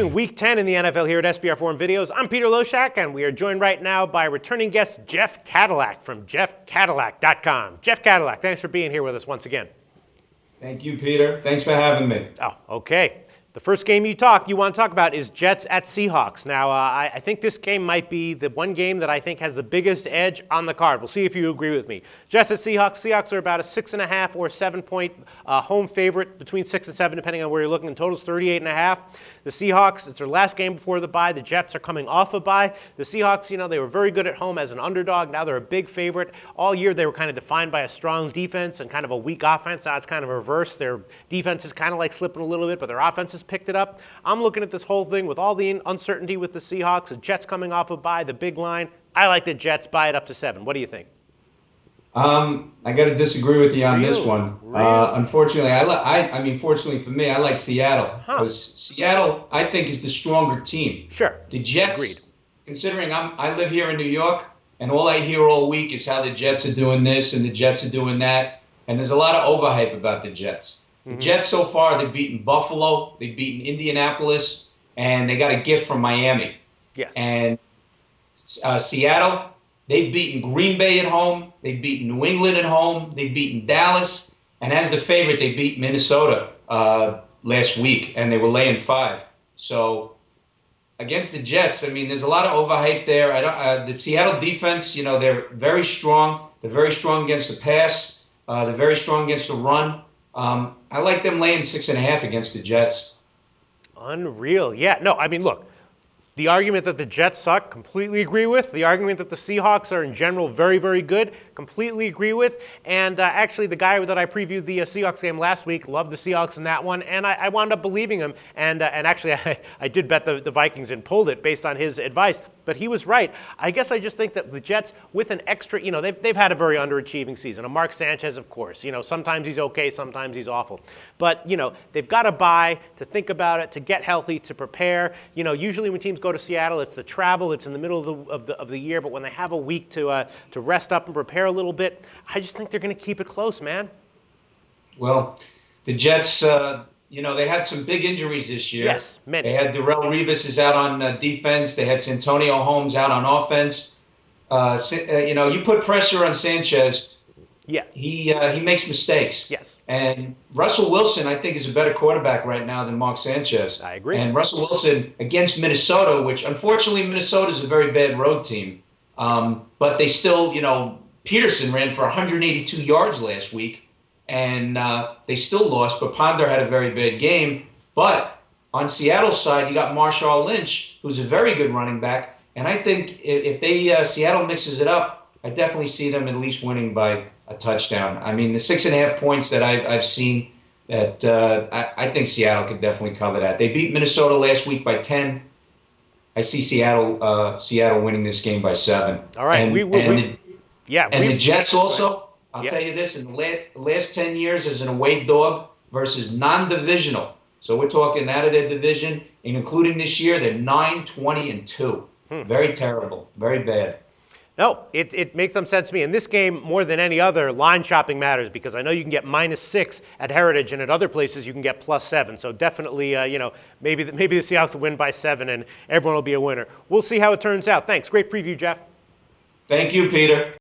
Week 10 in the NFL here at SBR Forum Videos. I'm Peter Loshak, and we are joined right now by returning guest Jeff Cadillac from jeffcadillac.com. Jeff Cadillac, thanks for being here with us once again. Thank you, Peter. Thanks for having me. Oh, okay. The first game you want to talk about is Jets at Seahawks. Now, I think this game might be the one game that I think has the biggest edge on the card. We'll see if you agree with me. Jets at Seahawks. Seahawks are about a 6.5 or 7-point home favorite, between 6 and 7, depending on where you're looking. The total's 38.5. The Seahawks, it's their last game before the bye. The Jets are coming off a bye. The Seahawks, they were very good at home as an underdog. Now they're a big favorite. All year they were kind of defined by a strong defense and kind of a weak offense. Now it's kind of reverse. Their defense is kind of like slipping a little bit, but their offense has picked it up. I'm looking at this whole thing with all the uncertainty with the Seahawks, the Jets coming off a bye, the big line. I like the Jets, buy it up to 7. What do you think? I got to disagree with you on this one. Really? Unfortunately, fortunately for me, I like Seattle because Seattle, I think, is the stronger team. Sure. The Jets, agreed. Considering I live here in New York, and all I hear all week is how the Jets are doing this and the Jets are doing that, and there's a lot of overhype about the Jets. The Jets so far, they've beaten Buffalo, they've beaten Indianapolis, and they got a gift from Miami. Yes. And Seattle, they've beaten Green Bay at home, they've beaten New England at home, they've beaten Dallas, and as the favorite, they beat Minnesota last week, and they were laying 5. So against the Jets, there's a lot of overhype there. The Seattle defense, they're very strong. They're very strong against the pass. They're very strong against the run. I like them laying 6.5 against the Jets. Unreal. Yeah. No, look, the argument that the Jets suck, completely agree with. The argument that the Seahawks are in general very, very good, completely agree with. And actually, the guy that I previewed the Seahawks game last week loved the Seahawks in that one, and I wound up believing him. And actually, I did bet the Vikings and pulled it based on his advice. But he was right. I guess I just think that the Jets, with an extra, they've had a very underachieving season. A Mark Sanchez, of course. Sometimes he's okay, sometimes he's awful. But, they've got to buy, to think about it, to get healthy, to prepare. Usually when teams go to Seattle, it's the travel, it's in the middle of the year. But when they have a week to rest up and prepare a little bit, I just think they're going to keep it close, man. Well, the Jets, they had some big injuries this year. Yes, many. They had Darrelle Revis is out on defense. They had Santonio Holmes out on offense. You put pressure on Sanchez. Yeah. He makes mistakes. Yes. And Russell Wilson, I think, is a better quarterback right now than Mark Sanchez. I agree. And Russell Wilson against Minnesota, which unfortunately Minnesota is a very bad road team. But they still, Peterson ran for 182 yards last week. And they still lost, but Ponder had a very bad game. But on Seattle's side, you got Marshawn Lynch, who's a very good running back. And I think if Seattle mixes it up, I definitely see them at least winning by a touchdown. The 6.5 points that I've seen, that I think Seattle could definitely cover that. They beat Minnesota last week by 10. I see Seattle winning this game by 7. All right. The Jets also. I'll tell you this, in the last 10 years as an away dog versus non-divisional. So we're talking out of their division, and including this year, they're 9-20-2. Very terrible, very bad. No, it makes some sense to me. In this game, more than any other, line shopping matters because I know you can get -6 at Heritage, and at other places you can get +7. So definitely, maybe the Seahawks will win by 7, and everyone will be a winner. We'll see how it turns out. Thanks. Great preview, Jeff. Thank you, Peter.